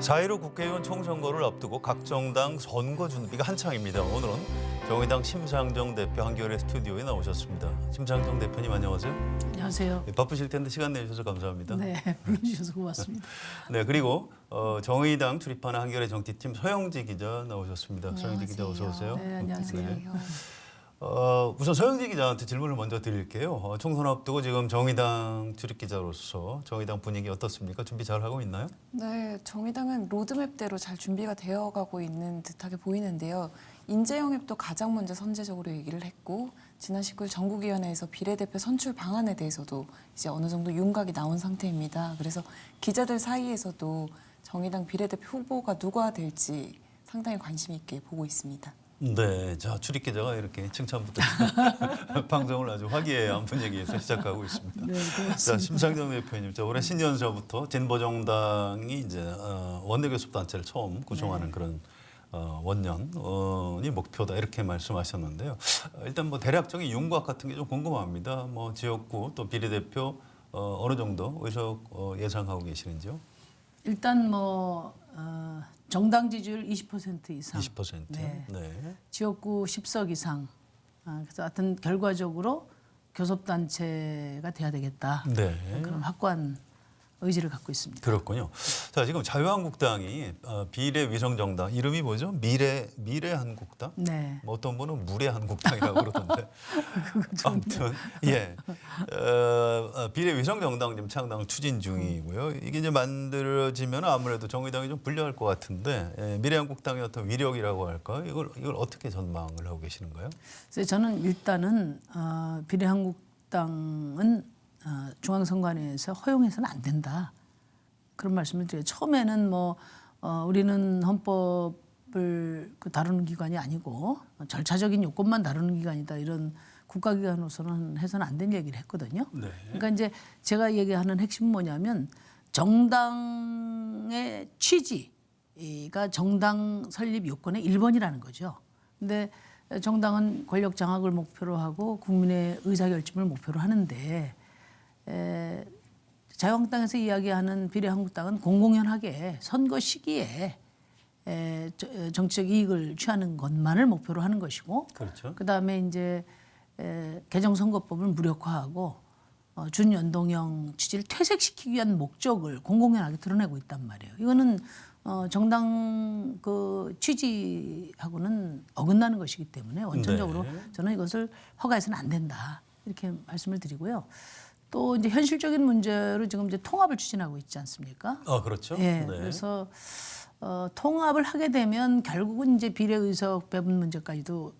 자1호 국회의원 총선거를 앞두고 각 정당 선거 준비가 한창입니다. 오늘은 정의당 심상정 대표 한겨레 스튜디오에 나오셨습니다. 심상정 대표님 안녕하세요. 안녕하세요. 바쁘실 텐데 시간 내주셔서 감사합니다. 네, 불러주셔서 고맙습니다. 네, 그리고 정의당 출입하는 한겨레 정치팀 서영지 기자 나오셨습니다. 서영지 기자 어서 오세요. 네, 안녕하세요. 네. 우선 서영지 기자한테 질문을 먼저 드릴게요. 총선 앞두고 지금 정의당 출입 기자로서 정의당 분위기 어떻습니까? 준비 잘 하고 있나요? 네, 정의당은 로드맵대로 잘 준비가 되어가고 있는 듯하게 보이는데요. 인재영입도 가장 먼저 선제적으로 얘기를 했고 지난 19일 전국위원회에서 비례대표 선출 방안에 대해서도 이제 어느 정도 윤곽이 나온 상태입니다. 그래서 기자들 사이에서도 정의당 비례대표 후보가 누가 될지 상당히 관심 있게 보고 있습니다. 네, 자 출입 기자가 이렇게 칭찬부터 방송을 아주 화기애애한 분위기에서 시작하고 있습니다. 네, 고맙습니다. 자 심상정 대표님, 자 올해 신년서부터 진보정당이 이제 원내교섭단체를 처음 구성하는 그런 원년이 목표다 이렇게 말씀하셨는데요. 일단 뭐 대략적인 윤곽 같은 게 좀 궁금합니다. 뭐 지역구 또 비례대표 어느 정도 의석 예상하고 계시는지요? 일단 정당 지지율 20% 이상, 20%. 네. 네. 지역구 10석 이상. 그래서 하여튼 결과적으로 교섭단체가 돼야 되겠다. 네. 그런 확고한 의지를 갖고 있습니다. 그렇군요. 자 지금 자유한국당이 비례위성정당 이름이 뭐죠? 미래한국당? 네. 뭐 어떤 분은 무례한국당이라고 그러던데. 아무튼 예, 비례위성정당 지금 창당 추진 중이고요. 이게 이제 만들어지면 아무래도 정의당이 좀 불리할 것 같은데 미래한국당의 어떤 위력이라고 할까? 이걸 어떻게 전망을 하고 계시는가요? 그래서 저는 일단은 비례한국당은 중앙선관위에서 허용해서는 안 된다. 그런 말씀을 드려요. 처음에는 우리는 헌법을 다루는 기관이 아니고 절차적인 요건만 다루는 기관이다. 이런 국가기관으로서는 해서는 안 된 얘기를 했거든요. 네. 그러니까 이제 제가 얘기하는 핵심은 뭐냐면 정당의 취지가 정당 설립 요건의 1번이라는 거죠. 근데 정당은 권력 장악을 목표로 하고 국민의 의사결정을 목표로 하는데 자유한국당에서 이야기하는 비례한국당은 공공연하게 선거 시기에 정치적 이익을 취하는 것만을 목표로 하는 것이고, 그렇죠. 그다음에 이제 개정선거법을 무력화하고 준연동형 취지를 퇴색시키기 위한 목적을 공공연하게 드러내고 있단 말이에요. 이거는 정당 그 취지하고는 어긋나는 것이기 때문에 원천적으로 네. 저는 이것을 허가해서는 안 된다 이렇게 말씀을 드리고요. 또 이제 현실적인 문제로 지금 이제 통합을 추진하고 있지 않습니까? 그렇죠. 예. 네. 그래서 통합을 하게 되면 결국은 이제 비례의석 배분 문제까지도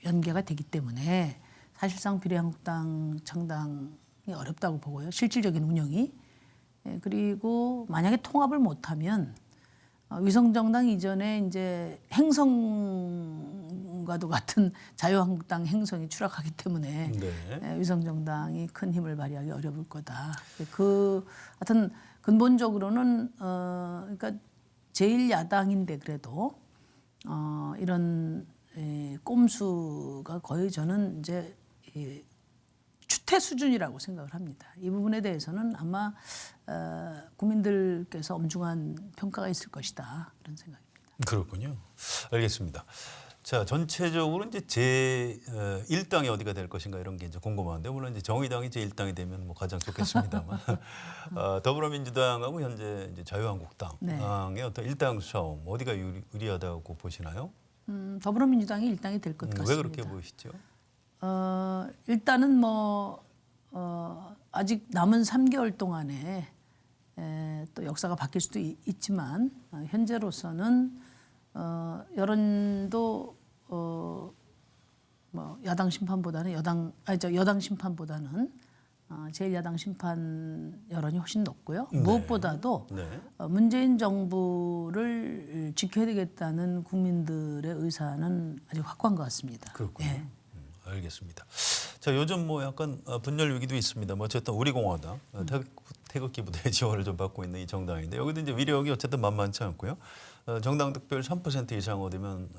연계가 되기 때문에 사실상 비례한국당 창당이 어렵다고 보고요. 실질적인 운영이. 예, 그리고 만약에 통합을 못하면 위성정당 이전에 이제 행성과도 같은 자유한국당 행성이 추락하기 때문에 네. 위성정당이 큰 힘을 발휘하기 어려울 거다. 하여튼 근본적으로는 그러니까 제1야당인데 그래도 이런 꼼수가 거의 저는 이제 추태 수준이라고 생각을 합니다. 이 부분에 대해서는 아마 국민들께서 엄중한 평가가 있을 것이다 그런 생각입니다. 그렇군요. 알겠습니다. 자 전체적으로 이제 제1당이 어디가 될 것인가 이런 게 이제 궁금한데 물론 이제 정의당이 제1당이 되면 뭐 가장 좋겠습니다만 더불어민주당하고 현재 이제 자유한국당의 네. 어떤 1당 싸움 어디가 유리하다고 보시나요? 더불어민주당이 일당이 될 것 같습니다. 왜 그렇게 보이시죠? 일단은 아직 남은 3개월 동안에 또 역사가 바뀔 수도 있지만 현재로서는 여론도 야당 심판보다는 여당 심판보다는 제1야당 심판 여론이 훨씬 높고요. 네. 무엇보다도 네. 문재인 정부를 지켜야 되겠다는 국민들의 의사는 아주 확고한 것 같습니다. 그렇군요. 예. 알겠습니다. 자 요즘 뭐 약간 분열 위기도 있습니다. 뭐 어쨌든 우리공화당 태극기 부대 지원을 좀 받고 있는 이 정당인데 여기도 이제 위력이 어쨌든 만만치 않고요. 정당 득표율 3% 이상 얻으면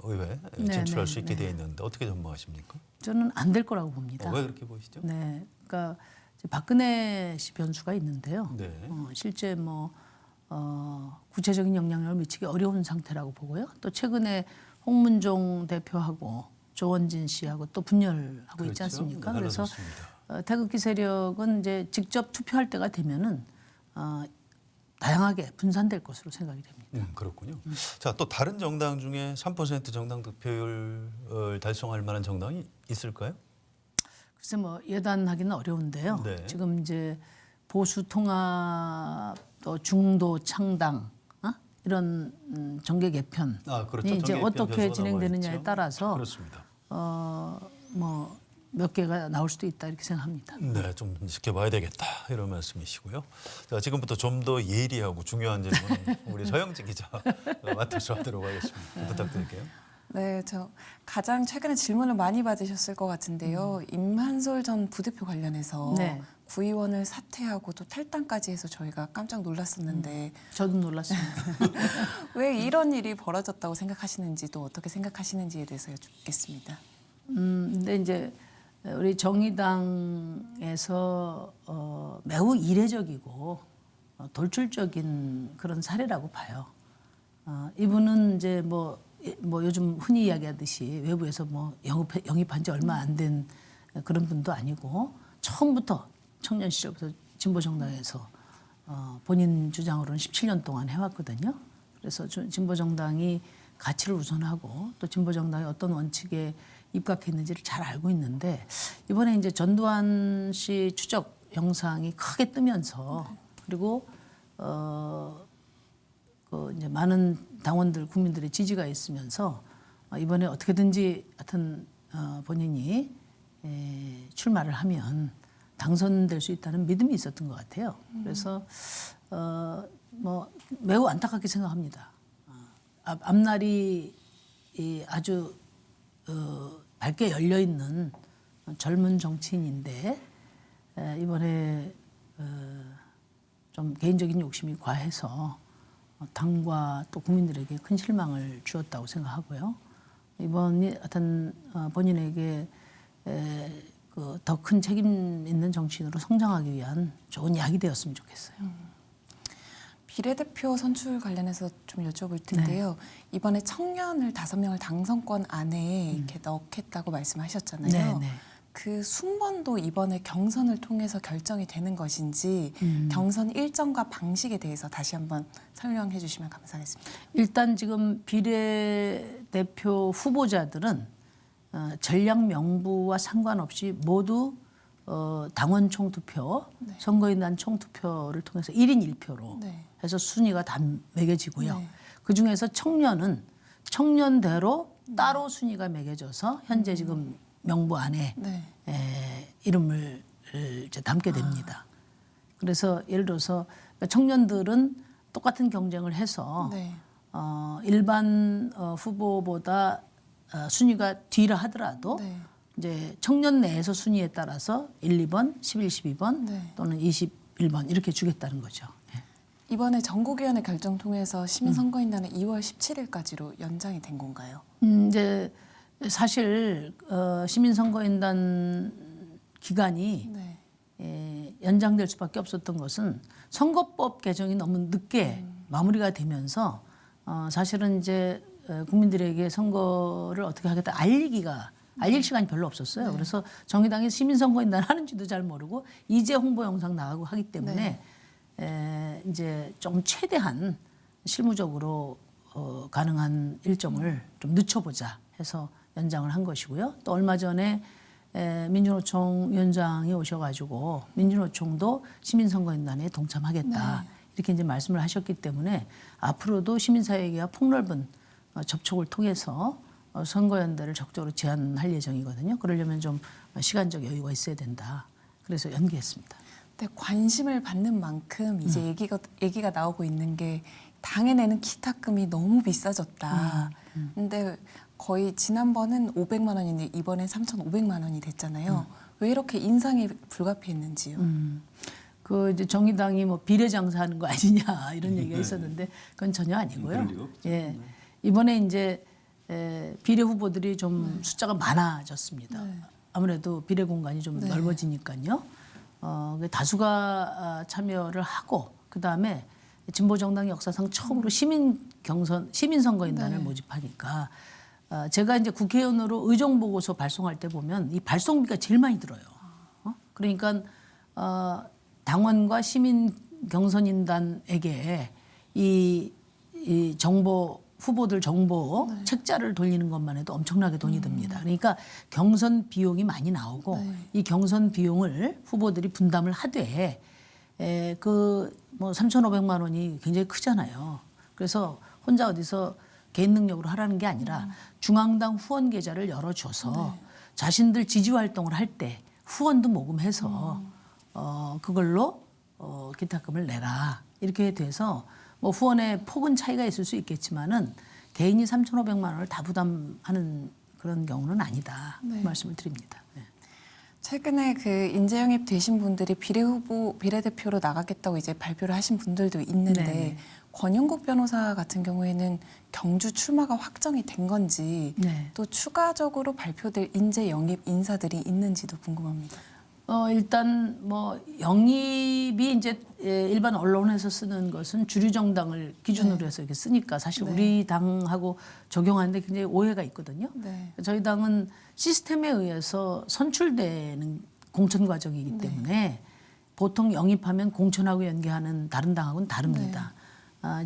의회 진출할 수 있게 돼 있는데 어떻게 전망하십니까? 저는 안 될 거라고 봅니다. 왜 그렇게 보시죠? 네, 그러니까 이제 박근혜 씨 변수가 있는데요. 네. 실제 구체적인 영향력을 미치기 어려운 상태라고 보고요. 또 최근에 홍문종 대표하고 조원진 씨하고 또 분열하고 있지 그렇죠. 않습니까? 네, 그래서 알아듣습니다. 태극기 세력은 이제 직접 투표할 때가 되면은 다양하게 분산될 것으로 생각이 됩니다. 그렇군요. 자, 또 다른 정당 중에 3% 정당 득표율을 달성할 만한 정당이 있을까요? 글쎄 뭐 예단하기는 어려운데요. 네. 지금 이제 보수 통합 또 중도 창당 이런 정계 개편이 그렇죠. 이제 정계 개편 어떻게 변수가 진행되느냐에 남아있죠. 따라서 그렇습니다. 뭐 몇 개가 나올 수도 있다 이렇게 생각합니다. 네, 좀 지켜봐야 되겠다 이런 말씀이시고요. 자, 지금부터 좀 더 예리하고 중요한 질문 우리 서영지 기자 맡아서 하도록 하겠습니다. 부탁드릴게요. 네, 저 가장 최근에 질문을 많이 받으셨을 것 같은데요. 임한솔 전 부대표 관련해서 네. 구의원을 사퇴하고 또 탈당까지 해서 저희가 깜짝 놀랐었는데 저도 놀랐습니다. 왜 이런 일이 벌어졌다고 생각하시는지 또 어떻게 생각하시는지에 대해서 여쭙겠습니다. 근데 이제 우리 정의당에서 매우 이례적이고 돌출적인 그런 사례라고 봐요. 이분은 이제 뭐 요즘 흔히 이야기하듯이 외부에서 뭐 영입한 지 얼마 안 된 그런 분도 아니고 처음부터 청년 시절부터 진보정당에서 본인 주장으로는 17년 동안 해왔거든요. 그래서 진보정당이 가치를 우선하고 또 진보정당이 어떤 원칙에 입각했는지를 잘 알고 있는데 이번에 이제 전두환 씨 추적 영상이 크게 뜨면서 그리고 그 이제 많은 당원들 국민들의 지지가 있으면서 이번에 어떻게든지 하여튼 본인이 출마를 하면 당선될 수 있다는 믿음이 있었던 것 같아요. 그래서 뭐 매우 안타깝게 생각합니다. 앞날이 아주 밝게 열려 있는 젊은 정치인인데 이번에 좀 개인적인 욕심이 과해서 당과 또 국민들에게 큰 실망을 주었다고 생각하고요. 이번이 하여튼 본인에게 그 더 큰 책임 있는 정치인으로 성장하기 위한 좋은 약이 되었으면 좋겠어요. 비례대표 선출 관련해서 좀 여쭤볼 텐데요. 이번에 청년을 5명을 당선권 안에 이렇게 넣겠다고 말씀하셨잖아요. 네, 네. 그 순번도 이번에 경선을 통해서 결정이 되는 것인지 경선 일정과 방식에 대해서 다시 한번 설명해 주시면 감사하겠습니다. 일단 지금 비례대표 후보자들은 전략 명부와 상관없이 모두 당원 총투표, 네. 선거인단 총투표를 통해서 1인 1표로 네. 해서 순위가 다 매겨지고요. 네. 그중에서 청년은 청년대로 따로 순위가 매겨져서 현재 지금 명부 안에 네. 이름을 이제 담게 됩니다. 그래서 예를 들어서 청년들은 똑같은 경쟁을 해서 네. 일반 후보보다 순위가 뒤라 하더라도 네. 이제 청년 내에서 순위에 따라서 1, 2번, 11, 12번 네. 또는 21번 이렇게 주겠다는 거죠. 이번에 전국위원회 결정 통해서 시민선거인단은 2월 17일까지로 연장이 된 건가요? 이제 사실 시민선거인단 기간이 네. 연장될 수밖에 없었던 것은 선거법 개정이 너무 늦게 마무리가 되면서 사실은 이제 국민들에게 선거를 어떻게 하겠다 알릴 시간이 별로 없었어요. 네. 그래서 정의당이 시민선거인단 하는지도 잘 모르고 이제 홍보 영상 나가고 하기 때문에 이제 좀 최대한 실무적으로 가능한 일정을 좀 늦춰보자 해서 연장을 한 것이고요. 또 얼마 전에 민주노총 위원장이 오셔가지고 민주노총도 시민선거인단에 동참하겠다 이렇게 이제 말씀을 하셨기 때문에 앞으로도 시민사회계와 폭넓은 접촉을 통해서 선거연대를 적극적으로 제안할 예정이거든요. 그러려면 좀 시간적 여유가 있어야 된다. 그래서 연기했습니다. 네, 관심을 받는 만큼 이제 얘기가 나오고 있는 게 당에 내는 기탁금이 너무 비싸졌다. 근데 거의 지난번은 500만 원인데 이번엔 3,500만 원이 됐잖아요. 왜 이렇게 인상이 불가피했는지요? 그 이제 정의당이 뭐 비례 장사하는 거 아니냐 이런 얘기가 있었는데 그건 전혀 아니고요. 그럴 리가 없죠. 예, 이번에 이제 비례 후보들이 좀 숫자가 많아졌습니다. 네. 아무래도 비례 공간이 좀 네. 넓어지니까요. 다수가 참여를 하고 그 다음에 진보 정당 역사상 처음으로 시민 선거인단을 네. 모집하니까 제가 이제 국회의원으로 의정 보고서 발송할 때 보면 이 발송비가 제일 많이 들어요. 그러니까 당원과 시민 경선인단에게 이 정보 후보들 정보 책자를 돌리는 것만 해도 엄청나게 돈이 듭니다. 그러니까 경선 비용이 많이 나오고 이 경선 비용을 후보들이 분담을 하되 뭐 3,500만 원이 굉장히 크잖아요. 그래서 혼자 어디서 개인 능력으로 하라는 게 아니라 중앙당 후원 계좌를 열어줘서 자신들 지지 활동을 할 때 후원도 모금해서 그걸로 기탁금을 내라 이렇게 돼서 뭐 후원의 폭은 차이가 있을 수 있겠지만은 개인이 3,500만 원을 다 부담하는 그런 경우는 아니다 그 말씀을 드립니다. 네. 최근에 그 인재 영입 되신 분들이 비례대표로 나가겠다고 이제 발표를 하신 분들도 있는데 네네. 권영국 변호사 같은 경우에는 경주 출마가 확정이 된 건지 네. 또 추가적으로 발표될 인재 영입 인사들이 있는지도 궁금합니다. 일단 뭐 영입이 이제 일반 언론에서 쓰는 것은 주류 정당을 기준으로 해서 이렇게 쓰니까 사실 우리 당하고 적용하는데 굉장히 오해가 있거든요. 네. 저희 당은 시스템에 의해서 선출되는 공천 과정이기 때문에 보통 영입하면 공천하고 연계하는 다른 당하고는 다릅니다.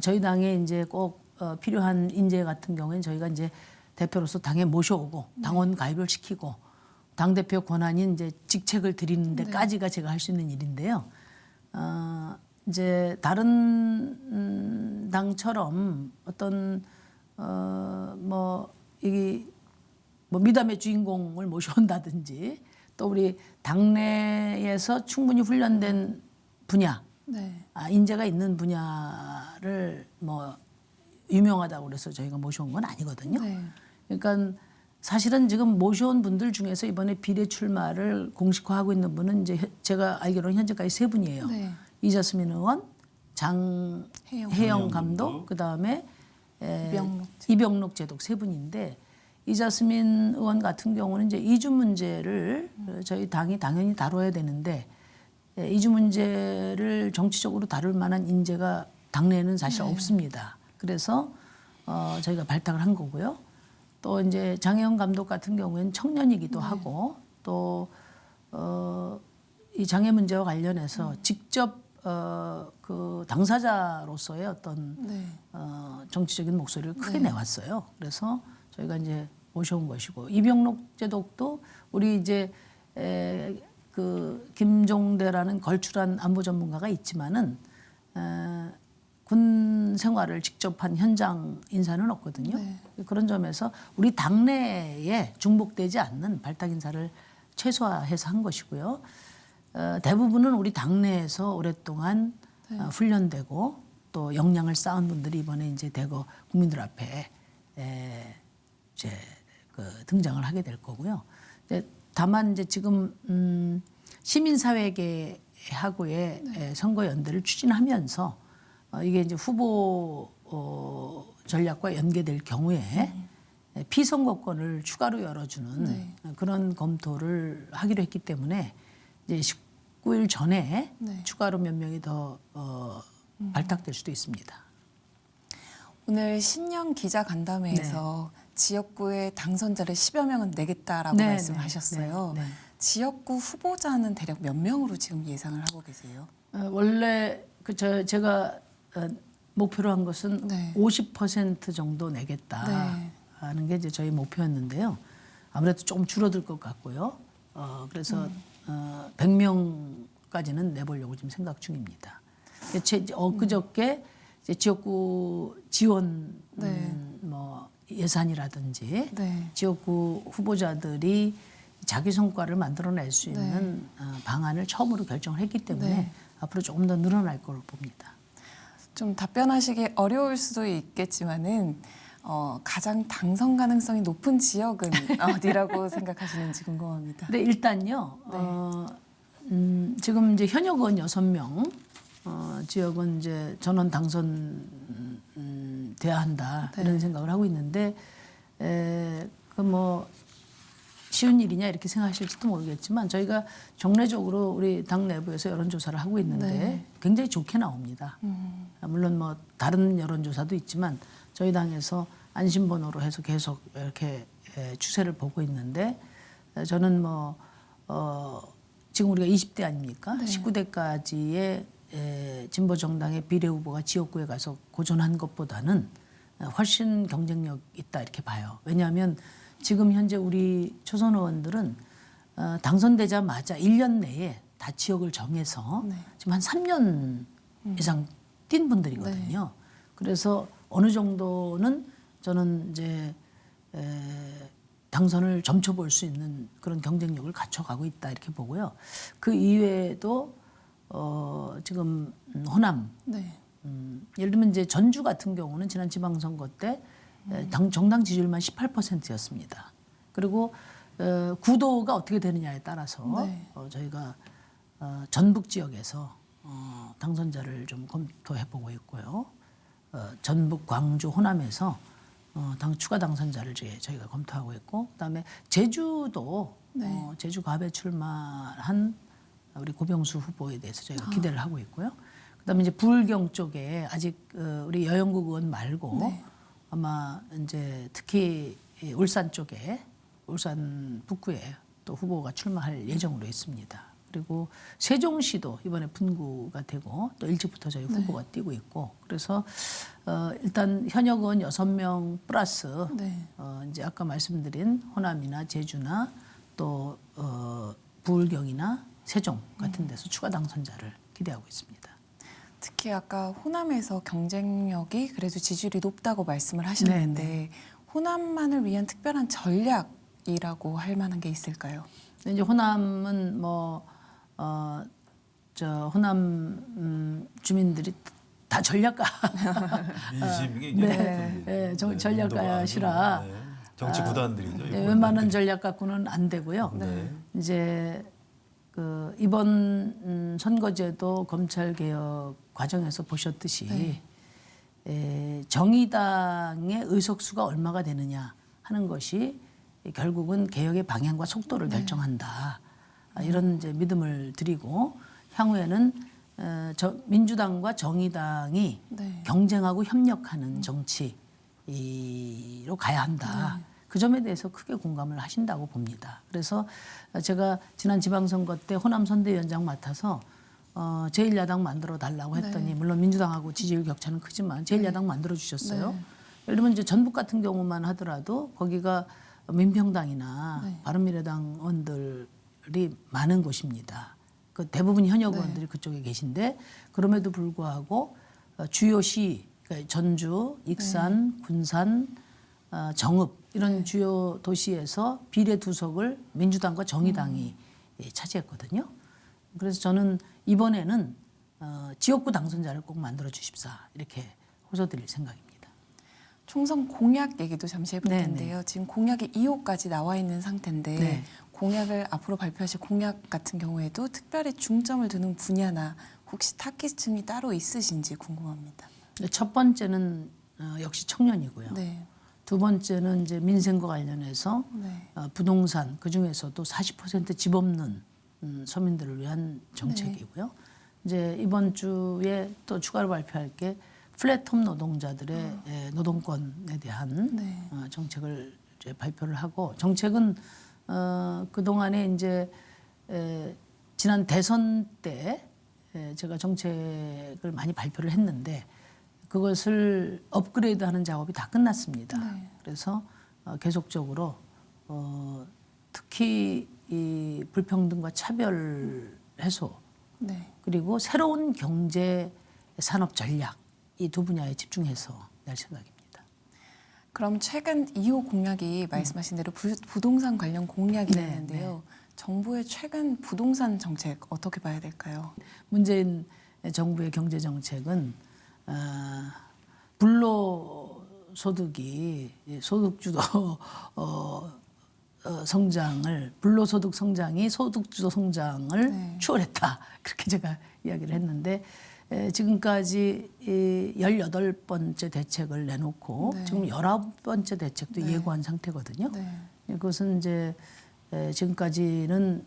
저희 당에 이제 꼭 필요한 인재 같은 경우에는 저희가 이제 대표로서 당에 모셔오고 당원 가입을 시키고 당대표 권한인 이제 직책을 드리는 데까지가 제가 할 수 있는 일인데요. 이제 다른 당처럼 어떤 이 미담의 주인공을 모셔온다든지 또 우리 당내에서 충분히 훈련된 분야, 인재가 있는 분야를 뭐 유명하다고 그래서 저희가 모셔온 건 아니거든요. 그러니까 사실은 지금 모셔온 분들 중에서 이번에 비례 출마를 공식화하고 있는 분은 이제 제가 알기로는 현재까지 3분이에요. 이자스민 의원, 장혜영 감독, 그 다음에 이병록 제독 3분인데 이자스민 의원 같은 경우는 이제 이주 문제를 저희 당이 당연히 다뤄야 되는데 이주 문제를 정치적으로 다룰 만한 인재가 당내에는 사실 없습니다. 그래서 저희가 발탁을 한 거고요. 또 이제 장혜영 감독 같은 경우에는 청년이기도 하고 또 이 장애 문제와 관련해서 직접 그 당사자로서의 어떤 정치적인 목소리를 크게 내왔어요. 그래서 저희가 이제 모셔온 것이고 이병록 제독도 우리 이제 그 김종대라는 걸출한 안보 전문가가 있지만은 군 생활을 직접 한 현장 인사는 없거든요. 그런 점에서 우리 당내에 중복되지 않는 발탁 인사를 최소화해서 한 것이고요. 대부분은 우리 당내에서 오랫동안 훈련되고 또 역량을 쌓은 분들이 이번에 이제 대거 국민들 앞에 이제 그 등장을 하게 될 거고요. 다만 이제 지금 시민사회계하고의 선거 연대를 추진하면서 이게 이제 후보 전략과 연계될 경우에 피선거권을 추가로 열어주는 그런 검토를 하기로 했기 때문에 이제 19일 전에 추가로 몇 명이 더 발탁될 수도 있습니다. 오늘 신년 기자 간담회에서 지역구의 당선자를 10여 명은 내겠다라고 말씀하셨어요. 지역구 후보자는 대략 몇 명으로 지금 예상을 하고 계세요? 원래 제가 목표로 한 것은 50% 정도 내겠다 하는 게 이제 저희 목표였는데요. 아무래도 조금 줄어들 것 같고요. 그래서 100명까지는 내보려고 지금 생각 중입니다. 엊그저께 이제 지역구 지원 뭐 예산이라든지 지역구 후보자들이 자기 성과를 만들어낼 수 있는 방안을 처음으로 결정을 했기 때문에 앞으로 조금 더 늘어날 거로 봅니다. 좀 답변하시기 어려울 수도 있겠지만은 가장 당선 가능성이 높은 지역은 어디라고 생각하시는지 궁금합니다. 네, 일단요. 지금 이제 현역 의원 6명 지역은 이제 전원 당선 돼야 한다 이런 생각을 하고 있는데 그 뭐 쉬운 일이냐 이렇게 생각하실지도 모르겠지만 저희가 정례적으로 우리 당 내부에서 여론조사를 하고 있는데 네. 굉장히 좋게 나옵니다. 물론 뭐 다른 여론조사도 있지만 저희 당에서 안심번호로 해서 계속 이렇게 추세를 보고 있는데 저는 뭐 지금 우리가 20대 아닙니까? 네. 19대까지의 진보 정당의 비례 후보가 지역구에 가서 고전한 것보다는 훨씬 경쟁력 있다 이렇게 봐요. 왜냐하면 지금 현재 우리 초선 의원들은 당선되자마자 1년 내에 다 지역을 정해서 네. 지금 한 3년 이상 뛴 분들이거든요. 그래서 어느 정도는 저는 이제 당선을 점쳐볼 수 있는 그런 경쟁력을 갖춰가고 있다 이렇게 보고요. 그 이외에도 지금 호남 네. 예를 들면 이제 전주 같은 경우는 지난 지방선거 때 정당 지지율만 18%였습니다. 그리고 구도가 어떻게 되느냐에 따라서 네. 저희가 전북 지역에서 당선자를 좀 검토해보고 있고요. 전북, 광주, 호남에서 추가 당선자를 저희가 검토하고 있고, 그다음에 제주도 네. 제주 갑에 출마한 우리 고병수 후보에 대해서 저희가 기대를 하고 있고요. 그다음에 이제 부울경 쪽에 아직 우리 여영국 의원 말고 네. 아마 이제 특히 이 울산 쪽에 울산 북구에 또 후보가 출마할 예정으로 있습니다. 그리고 세종시도 이번에 분구가 되고 또 일찍부터 저희 후보가 뛰고 있고 그래서 일단 현역 의원 6명 플러스 네. 이제 아까 말씀드린 호남이나 제주나 또 부울경이나 세종 같은 데서 추가 당선자를 기대하고 있습니다. 특히 아까 호남에서 경쟁력이 그래도 지지율이 높다고 말씀을 하셨는데 네, 호남만을 위한 특별한 전략이라고 할 만한 게 있을까요? 이제 호남은 호남 주민들이 다 전략가 민심이 굉장히 네, 전략가시라 정치 구단들이죠. 웬만한 전략가꾸는 안 되고요. 네. 이제 그 이번 선거제도 검찰 개혁 과정에서 보셨듯이 정의당의 의석수가 얼마가 되느냐 하는 것이 결국은 개혁의 방향과 속도를 결정한다. 이런 이제 믿음을 드리고 향후에는 민주당과 정의당이 네. 경쟁하고 협력하는 정치로 가야 한다. 그 점에 대해서 크게 공감을 하신다고 봅니다. 그래서 제가 지난 지방선거 때 호남 선대위원장 맡아서 제1야당 만들어 달라고 했더니 물론 민주당하고 지지율 격차는 크지만 제1야당 만들어 주셨어요. 예를 들면 이제 전북 같은 경우만 하더라도 거기가 민평당이나 바른미래당 의원들이 많은 곳입니다. 그 대부분 현역 의원들이 그쪽에 계신데 그럼에도 불구하고 주요시 그러니까 전주, 익산, 군산, 정읍 이런 주요 도시에서 비례 두석을 민주당과 정의당이 차지했거든요. 그래서 저는 이번에는 지역구 당선자를 꼭 만들어 주십사 이렇게 호소드릴 생각입니다. 총선 공약 얘기도 잠시 해볼 네네. 텐데요. 지금 공약이 2호까지 나와 있는 상태인데 네. 공약을 앞으로 발표하실 공약 같은 경우에도 특별히 중점을 두는 분야나 혹시 타깃층이 따로 있으신지 궁금합니다. 첫 번째는 역시 청년이고요. 네. 두 번째는 이제 민생과 관련해서 네. 부동산 그 중에서도 40%집 없는 서민들을 위한 정책이고요. 이제 이번 주에 또 추가로 발표할 게 플랫폼 노동자들의 노동권에 대한 정책을 이제 발표를 하고 정책은 그 동안에 이제 지난 대선 때 제가 정책을 많이 발표를 했는데 그것을 업그레이드하는 작업이 다 끝났습니다. 그래서 계속적으로 특히 이 불평등과 차별 해소 그리고 새로운 경제 산업 전략 이 두 분야에 집중해서 낼 생각입니다. 그럼 최근 2호 공약이 말씀하신 대로 부동산 관련 공약이었는데요. 정부의 최근 부동산 정책 어떻게 봐야 될까요? 문재인 정부의 경제 정책은 불로소득이 소득주도 성장을 불로소득 성장이 소득주도 성장을 추월했다 그렇게 제가 이야기를 했는데 지금까지 18번째 대책을 내놓고 지금 19번째 대책도 예고한 상태거든요. 그것은 이제 지금까지는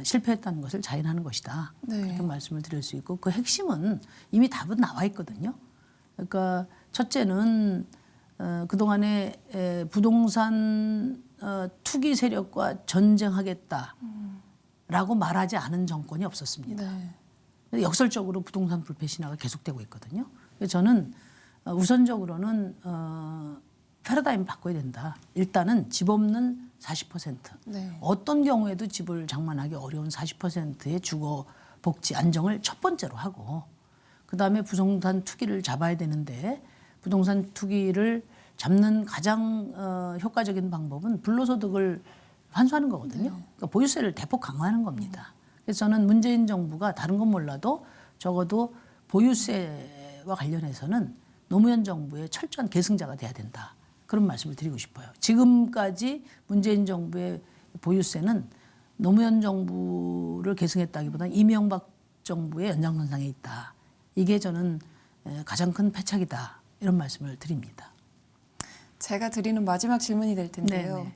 실패했다는 것을 자인하는 것이다. 네. 그렇게 말씀을 드릴 수 있고 그 핵심은 이미 답은 나와 있거든요. 그러니까 첫째는 그동안에 부동산 투기 세력과 전쟁하겠다라고 말하지 않은 정권이 없었습니다. 네. 역설적으로 부동산 불패 신화가 계속되고 있거든요. 그래서 저는 우선적으로는 패러다임 바꿔야 된다. 일단은 집 없는 40%. 네. 어떤 경우에도 집을 장만하기 어려운 40%의 주거 복지 안정을 첫 번째로 하고 그다음에 부동산 투기를 잡아야 되는데 부동산 투기를 잡는 가장 효과적인 방법은 불로소득을 환수하는 거거든요. 그러니까 보유세를 대폭 강화하는 겁니다. 그래서 저는 문재인 정부가 다른 건 몰라도 적어도 보유세와 관련해서는 노무현 정부의 철저한 계승자가 돼야 된다. 그런 말씀을 드리고 싶어요. 지금까지 문재인 정부의 보유세는 노무현 정부를 계승했다기보다는 이명박 정부의 연장선상에 있다. 이게 저는 가장 큰 패착이다. 이런 말씀을 드립니다. 제가 드리는 마지막 질문이 될 텐데요. 네네.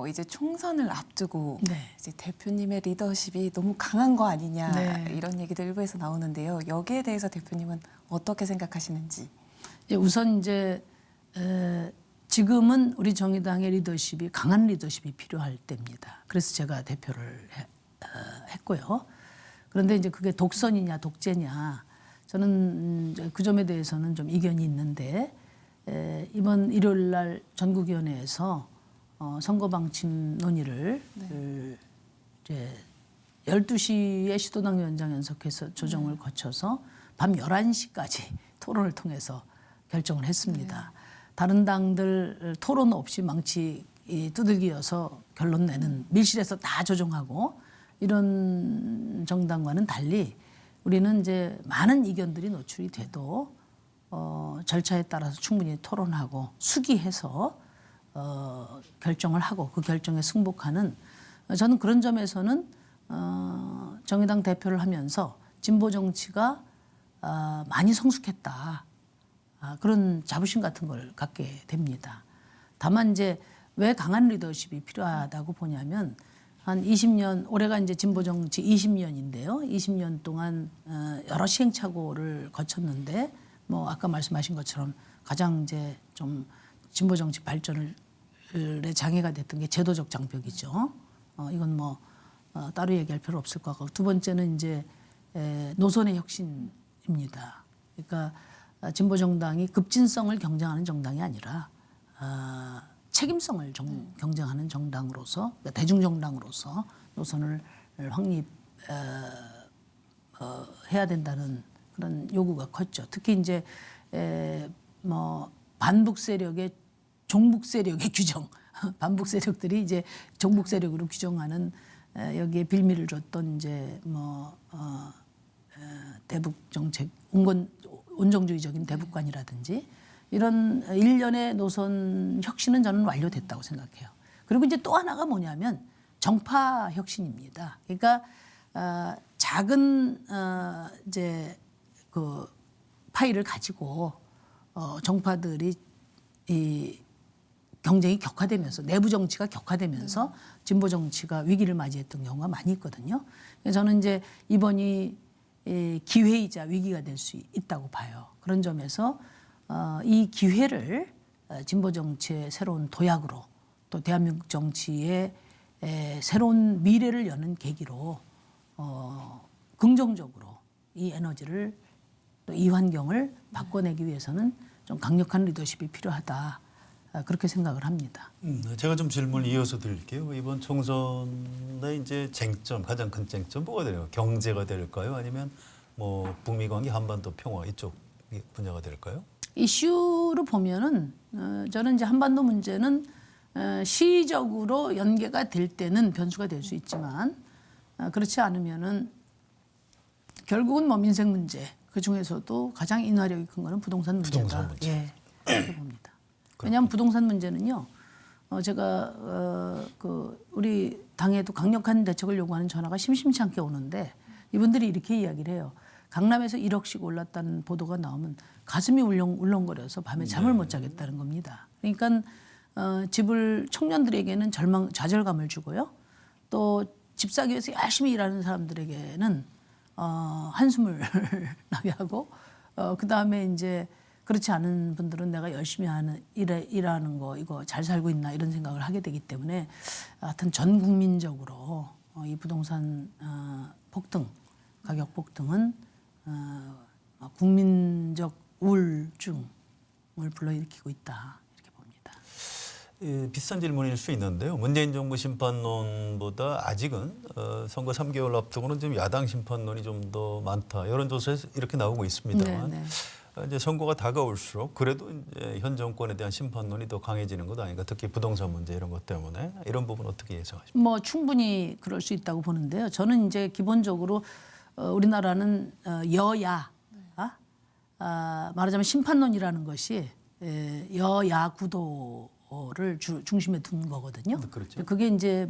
이제 총선을 앞두고 네. 이제 대표님의 리더십이 너무 강한 거 아니냐 네. 이런 얘기도 일부에서 나오는데요. 여기에 대해서 대표님은 어떻게 생각하시는지? 우선 이제 지금은 우리 정의당의 리더십이 강한 리더십이 필요할 때입니다. 그래서 제가 대표를 했고요. 그런데 이제 그게 독선이냐 독재냐 저는 이제 그 점에 대해서는 좀 이견이 있는데 이번 일요일 날 전국위원회에서 선거 방침 논의를 이제 12시에 시도당 위원장 연석해서 조정을 거쳐서 밤 11시까지 토론을 통해서 결정을 했습니다. 다른 당들 토론 없이 망치 두들기여서 결론 내는 밀실에서 다 조정하고 이런 정당과는 달리 우리는 이제 많은 이견들이 노출이 돼도 절차에 따라서 충분히 토론하고 수기해서 결정을 하고 그 결정에 승복하는 저는 그런 점에서는 정의당 대표를 하면서 진보 정치가 많이 성숙했다. 그런 자부심 같은 걸 갖게 됩니다. 다만 이제 왜 강한 리더십이 필요하다고 보냐면 한 20년 올해가 이제 진보 정치 20년인데요. 20년 동안 여러 시행착오를 거쳤는데 뭐 아까 말씀하신 것처럼 가장 이제 좀 진보 정치 발전에 장애가 됐던 게 제도적 장벽이죠. 이건 뭐 따로 얘기할 필요 없을 것 같고 두 번째는 이제 노선의 혁신입니다. 그러니까 진보 정당이 급진성을 경쟁하는 정당이 아니라 책임성을 경쟁하는 정당으로서 그러니까 대중 정당으로서 노선을 확립 해야 된다는 그런 요구가 컸죠. 특히 이제 뭐 반북 세력의 종북 세력의 규정, 반북 세력들이 이제 종북 세력으로 규정하는 여기에 빌미를 줬던 이제 뭐 대북 정책 온정주의적인 대북관이라든지 이런 일련의 노선 혁신은 저는 완료됐다고 생각해요. 그리고 이제 또 하나가 뭐냐면 정파 혁신입니다. 그러니까 작은 이제 그 파일을 가지고 정파들이 이 경쟁이 격화되면서 내부 정치가 격화되면서 진보 정치가 위기를 맞이했던 경우가 많이 있거든요. 그래서 저는 이제 이번이 기회이자 위기가 될 수 있다고 봐요. 그런 점에서 이 기회를 진보 정치의 새로운 도약으로 또 대한민국 정치의 새로운 미래를 여는 계기로 긍정적으로 이 에너지를 또 이 환경을 바꿔내기 위해서는 좀 강력한 리더십이 필요하다. 그렇게 생각을 합니다. 제가 좀 질문을 이어서 드릴게요. 이번 총선의 이제 쟁점, 가장 큰 쟁점 뭐가 될까요? 경제가 될까요? 아니면 뭐 북미 관계, 한반도 평화 이쪽 분야가 될까요? 이슈로 보면은 저는 이제 한반도 문제는 시적으로 연계가 될 때는 변수가 될 수 있지만 그렇지 않으면은 결국은 뭐 민생 문제 그 중에서도 가장 인화력이 큰 거는 부동산 문제다. 부동산 문제. 예, 그렇게 봅니다. 왜냐하면 부동산 문제는요. 제가 그 우리 당에도 강력한 대책을 요구하는 전화가 심심치 않게 오는데 이분들이 이렇게 이야기를 해요. 강남에서 1억씩 올랐다는 보도가 나오면 가슴이 울렁거려서 밤에 잠을 못 자겠다는 겁니다. 그러니까 집을 청년들에게는 좌절감을 주고요. 또 집 사기 위해서 열심히 일하는 사람들에게는 한숨을 나게 하고 그다음에 이제 그렇지 않은 분들은 내가 열심히 일하는 거 이거 잘 살고 있나 이런 생각을 하게 되기 때문에 하여튼 전 국민적으로 이 부동산 폭등, 가격 폭등은 국민적 우울증을 불러일으키고 있다 이렇게 봅니다. 비싼 질문일 수 있는데요. 문재인 정부 심판론보다 아직은 선거 3개월 앞두고는 좀 야당 심판론이 좀 더 많다. 여론조사에서 이렇게 나오고 있습니다만 네, 이제 선거가 다가올수록 그래도 이제 현 정권에 대한 심판론이 더 강해지는 것 아닌가. 특히 부동산 문제 이런 것 때문에 이런 부분 어떻게 예상하십니까? 뭐 충분히 그럴 수 있다고 보는데요. 저는 이제 기본적으로 우리나라는 여야 말하자면 심판론이라는 것이 여야 구도를 중심에 둔 거거든요. 그렇죠. 그게 이제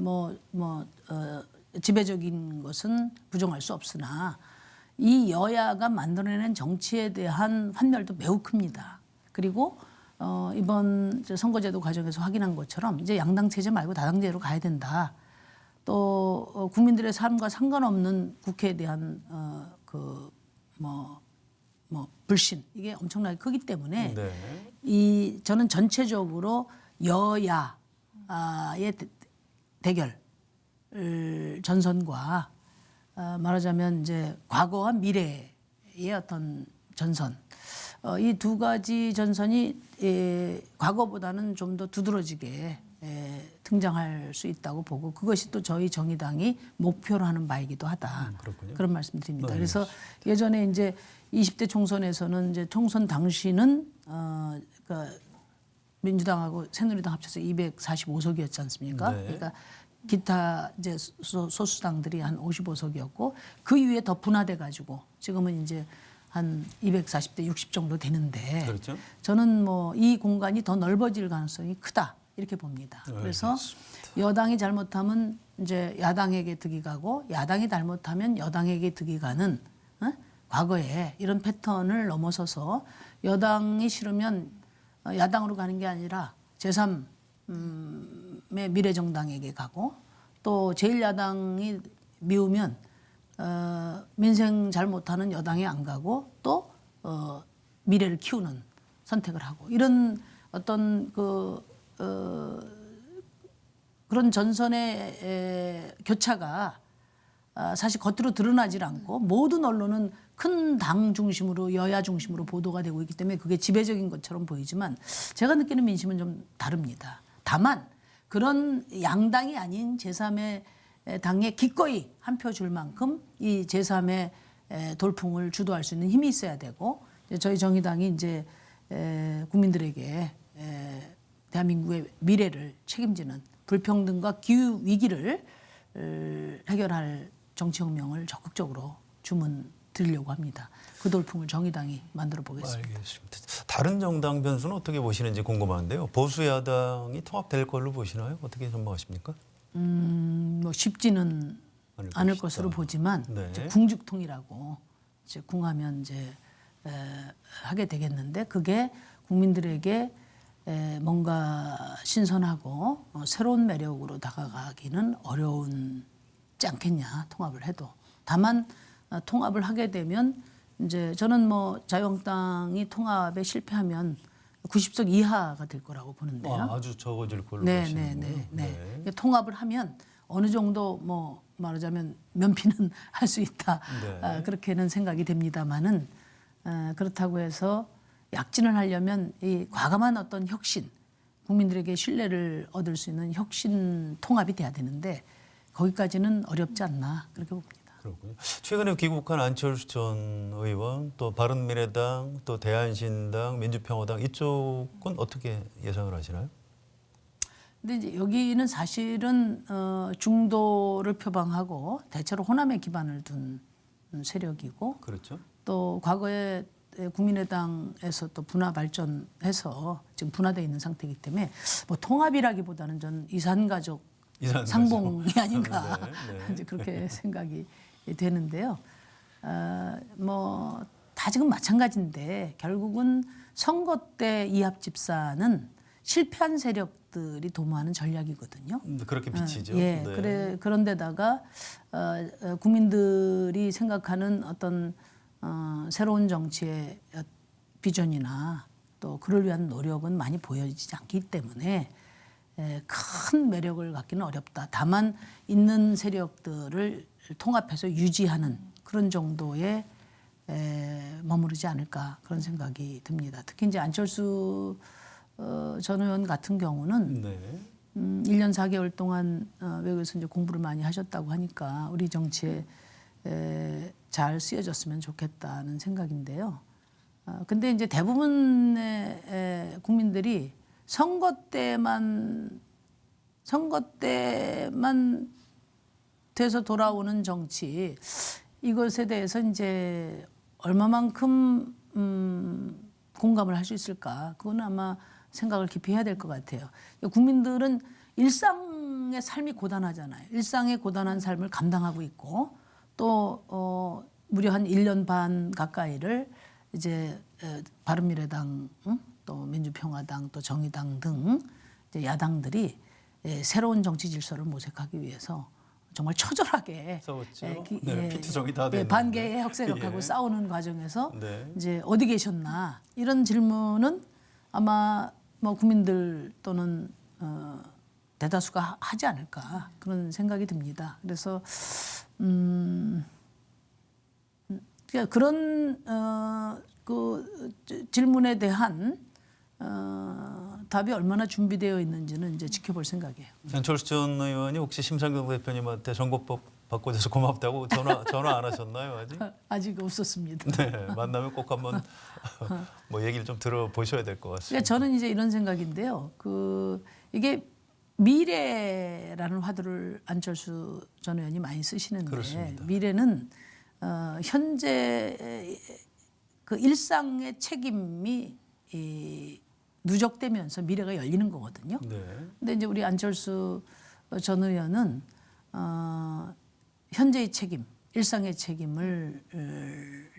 지배적인 것은 부정할 수 없으나 이 여야가 만들어내는 정치에 대한 환멸도 매우 큽니다. 그리고 이번 선거제도 과정에서 확인한 것처럼 이제 양당 체제 말고 다당제로 가야 된다. 또 국민들의 삶과 상관없는 국회에 대한 불신 이게 엄청나게 크기 때문에 네. 저는 전체적으로 여야의 대결 전선과 말하자면 이제 과거와 미래의 어떤 전선 이 두 가지 전선이 과거보다는 좀 더 두드러지게 등장할 수 있다고 보고 그것이 또 저희 정의당이 목표로 하는 바이기도 하다. 그렇군요. 그런 말씀드립니다. 네, 그래서 예전에 이제 20대 총선에서는 이제 총선 당시는 그러니까 민주당하고 새누리당 합쳐서 245석이었지 않습니까? 네. 그러니까 기타 이제 소수당들이 한 55석이었고 그 이후에 더 분화돼 가지고 지금은 이제 한 240대 60 정도 되는데 그렇죠. 저는 뭐 이 공간이 더 넓어질 가능성이 크다 이렇게 봅니다. 그래서 여당이 잘못하면 이제 야당에게 득이 가고 야당이 잘못하면 여당에게 득이 가는 과거에 이런 패턴을 넘어서서 여당이 싫으면 야당으로 가는 게 아니라 제3의 미래정당에게 가고 또 제1야당이 미우면 민생 잘 못하는 여당에 안 가고 또 미래를 키우는 선택을 하고 이런 어떤 그런 전선의 교차가 사실 겉으로 드러나질 않고 모든 언론은 큰 당 중심으로 여야 중심으로 보도가 되고 있기 때문에 그게 지배적인 것처럼 보이지만 제가 느끼는 민심은 좀 다릅니다. 다만 그런 양당이 아닌 제3의 당에 기꺼이 한 표 줄 만큼 이 제3의 돌풍을 주도할 수 있는 힘이 있어야 되고 저희 정의당이 이제 국민들에게 대한민국의 미래를 책임지는 불평등과 기후 위기를 해결할 정치혁명을 적극적으로 주문 드리려고 합니다. 그 돌풍을 정의당이 만들어 보겠습니다. 알겠습니다. 다른 정당 변수는 어떻게 보시는지 궁금한데요. 보수 야당이 통합될 걸로 보시나요? 어떻게 전망하십니까? 뭐 쉽지는 않을 것으로 보지만 네. 이제 궁죽통이라고 이제 궁하면 이제 하게 되겠는데 그게 국민들에게 뭔가 신선하고 새로운 매력으로 다가가기는 어려운지 않겠냐 통합을 해도 다만 통합을 하게 되면 이제 저는 뭐 자유한국당이 통합에 실패하면 90석 이하가 될 거라고 보는데요. 아주 적어질 걸로 네, 보시는군요. 네. 통합을 하면 어느 정도 뭐 말하자면 면피는 할 수 있다. 네. 그렇게는 생각이 됩니다만은 그렇다고 해서 약진을 하려면 이 과감한 어떤 혁신, 국민들에게 신뢰를 얻을 수 있는 혁신 통합이 돼야 되는데 거기까지는 어렵지 않나 그렇게 봅니다. 그렇군요. 최근에 귀국한 안철수 전 의원, 또 바른미래당, 또 대한신당, 민주평화당 이쪽은 어떻게 예상을 하시나요? 근데 이제 여기는 사실은 중도를 표방하고 대체로 호남에 기반을 둔 세력이고 그렇죠. 또 과거에 국민의당에서 또 분화 발전해서 지금 분화되어 있는 상태이기 때문에 뭐 통합이라기보다는 전 이산가족 상봉이 아닌가 네. 이제 그렇게 생각이 되는데요. 뭐 다 지금 마찬가지인데 결국은 선거 때 이합집산은 실패한 세력들이 도모하는 전략이거든요. 그렇게 비치죠. 예, 네. 그런데다가 국민들이 생각하는 어떤 새로운 정치의 비전이나 또 그를 위한 노력은 많이 보여지지 않기 때문에 큰 매력을 갖기는 어렵다. 다만 있는 세력들을 통합해서 유지하는 그런 정도의 머무르지 않을까 그런 생각이 듭니다. 특히 이제 안철수 전 의원 같은 경우는 네. 1년 4개월 동안 외국에서 이제 공부를 많이 하셨다고 하니까 우리 정치에 잘 쓰여졌으면 좋겠다는 생각인데요. 근데 이제 대부분의 국민들이 선거 때만 돼서 돌아오는 정치 이것에 대해서 이제 얼마만큼 공감을 할 수 있을까? 그건 아마 생각을 깊이 해야 될 것 같아요. 국민들은 일상의 삶이 고단하잖아요. 일상의 고단한 삶을 감당하고 있고 또 무려 한 1년 반 가까이를 이제 바른미래당, 또 민주평화당, 또 정의당 등 이제 야당들이 새로운 정치 질서를 모색하기 위해서 정말 처절하게 싸웠죠. 네, 피투성이 다 됐는데. 반개의 혁세력하고 예. 싸우는 과정에서 네. 이제 어디 계셨나 이런 질문은 아마 뭐 국민들 또는 대다수가 하지 않을까 그런 생각이 듭니다. 그래서 그런 그 질문에 대한 답이 얼마나 준비되어 있는지는 이제 지켜볼 생각이에요. 안철수 전 의원이 혹시 심상정 대표님한테 선거법 바꿔줘서 고맙다고 전화 안 하셨나요 아직? 아직 없었습니다. 네, 만나면 꼭 한번 뭐 얘기를 좀 들어보셔야 될 것 같습니다. 그러니까 저는 이제 이런 생각인데요. 이게 미래라는 화두를 안철수 전 의원이 많이 쓰시는데 그렇습니다. 미래는 현재 그 일상의 책임이 누적되면서 미래가 열리는 거거든요. 네. 근데 이제 우리 안철수 전 의원은 현재의 책임, 일상의 책임을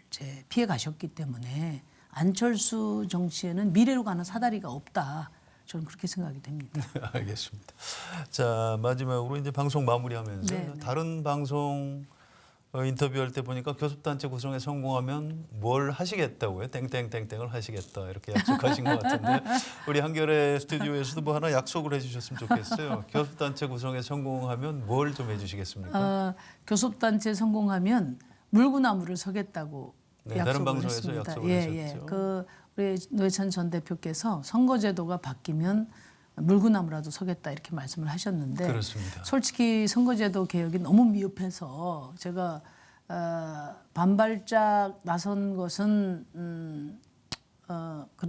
이제 피해 가셨기 때문에 안철수 정치에는 미래로 가는 사다리가 없다. 저는 그렇게 생각이 됩니다. 알겠습니다. 자, 마지막으로 이제 방송 마무리하면서 네, 네. 다른 방송 인터뷰할 때 보니까 교섭단체 구성에 성공하면 뭘 하시겠다고요? 땡땡땡땡을 하시겠다 이렇게 약속하신 것 같은데 우리 한겨레 스튜디오에서도 뭐 하나 약속을 해주셨으면 좋겠어요. 교섭단체 구성에 성공하면 뭘 좀 해주시겠습니까? 교섭단체 성공하면 물구나무를 서겠다고 네, 약속을 다른 방송에서 했습니다. 약속을 하셨죠. 우리 노회찬 전 대표께서 선거제도가 바뀌면 물구나무라도 서겠다 이렇게 말씀을 하셨는데 그렇습니다. 솔직히 선거제도 개혁이 너무 미흡해서 제가 반발짝 나선 것은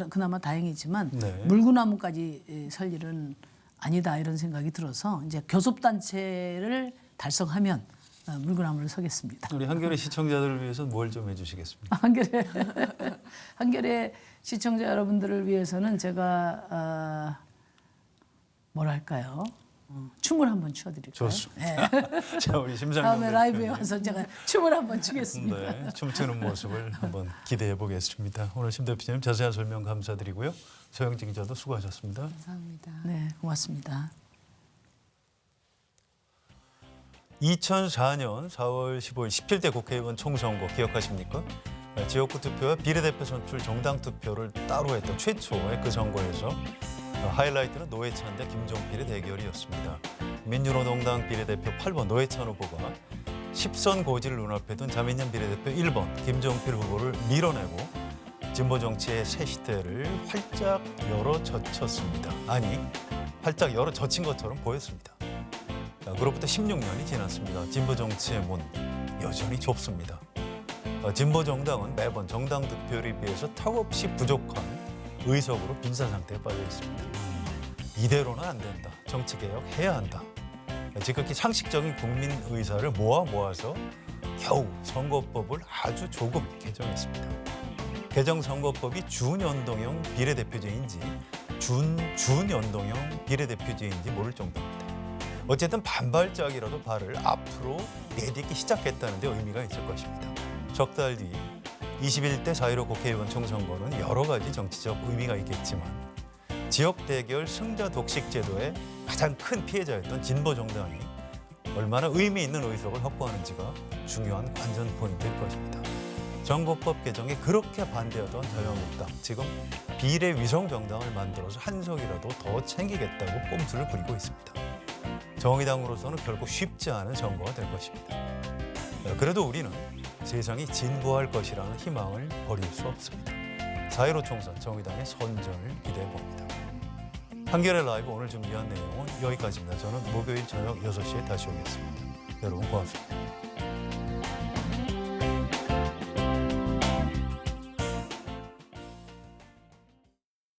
그나마 다행이지만 네. 물구나무까지 설 일은 아니다 이런 생각이 들어서 이제 교섭단체를 달성하면 물구나무를 서겠습니다. 우리 한겨레 시청자들을 위해서 뭘 좀 해주시겠습니까? 한겨레 시청자 여러분들을 위해서는 제가 뭐랄까요? 춤을 한번 추어드릴까요? 좋습니다. 네. 자, 우리 심상정 다음에 라이브에 대표님. 와서 제가 춤을 한번 추겠습니다. 네, 춤추는 모습을 한번 기대해 보겠습니다. 오늘 심 대표님 자세한 설명 감사드리고요. 서영진 기자도 수고하셨습니다. 감사합니다. 네, 고맙습니다. 2004년 4월 15일 17대 국회의원 총선거 기억하십니까? 지역구 투표와 비례대표 선출 정당 투표를 따로 했던 최초의 그 선거에서 하이라이트는 노회찬 대 김종필의 대결이었습니다. 민주노동당 비례대표 8번 노회찬 후보가 10선 고지를 눈앞에 둔 자민련 비례대표 1번 김종필 후보를 밀어내고 진보 정치의 새 시대를 활짝 열어젖혔습니다. 아니, 활짝 열어젖힌 것처럼 보였습니다. 자, 그로부터 16년이 지났습니다. 진보 정치의 문 여전히 좁습니다. 진보 정당은 매번 정당 득표율에 비해서 턱없이 부족한 의석으로 빈사 상태에 빠져 있습니다. 이대로는 안 된다. 정치개혁 해야 한다. 지극히 상식적인 국민 의사를 모아서 겨우 선거법을 아주 조금 개정했습니다. 개정 선거법이 준연동형 비례대표제인지 준연동형 비례대표제인지 모를 정도입니다. 어쨌든 반발짝이라도 발을 앞으로 내딛기 시작했다는 데 의미가 있을 것입니다. 석 달 뒤 21대 4.15 국회의원 총선거는 여러 가지 정치적 의미가 있겠지만 지역 대결 승자 독식 제도의 가장 큰 피해자였던 진보 정당이 얼마나 의미 있는 의석을 확보하는지가 중요한 관전 포인트일 것입니다. 정보법 개정에 그렇게 반대하던 자유한국당, 지금 비례 위성 정당을 만들어서 한 석이라도 더 챙기겠다고 꼼수를 부리고 있습니다. 정의당으로서는 결코 쉽지 않은 선거가 될 것입니다. 그래도 우리는 세상이 진보할 것이라는 희망을 버릴 수 없습니다. 4.15 총선 정의당의 선전을 기대해 봅니다. 한겨레 라이브 오늘 준비한 내용은 여기까지입니다. 저는 목요일 저녁 6시에 다시 오겠습니다. 여러분 고맙습니다.